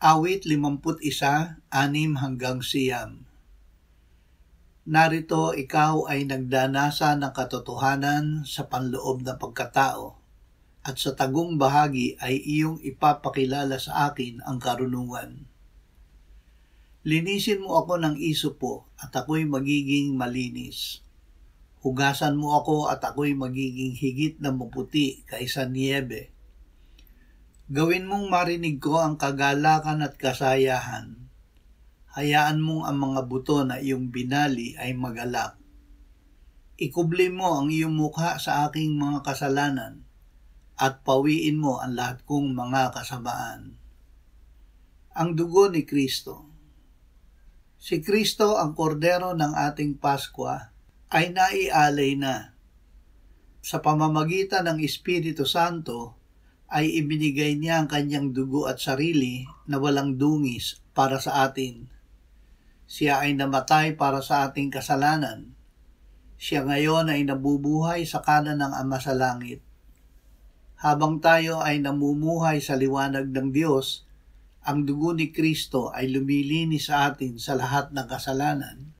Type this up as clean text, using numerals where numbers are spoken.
Awit 51:6-9. Narito ikaw ay nagdanasa ng katotohanan sa panloob na pagkatao, at sa tagong bahagi ay iyong ipapakilala sa akin ang karunungan. Linisin mo ako ng isopo at ako'y magiging malinis. Hugasan mo ako at ako'y magiging higit na maputi kaysa niyebe. Gawin mong marinig ko ang kagalakan at kasayahan. Hayaan mong ang mga buto na iyong binali ay magalak. Ikubli mo ang iyong mukha sa aking mga kasalanan at pawiin mo ang lahat kong mga kasamaan. Ang dugo ni Kristo. Si Kristo, ang kordero ng ating Paskwa, ay naialay na. Sa pamamagitan ng Espiritu Santo, ay ibinigay niya ang kanyang dugo at sarili na walang dungis para sa atin. Siya ay namatay para sa ating kasalanan. Siya ngayon ay nabubuhay sa kanan ng Ama sa langit. Habang tayo ay namumuhay sa liwanag ng Diyos, ang dugo ni Kristo ay lumilinis sa atin sa lahat ng kasalanan.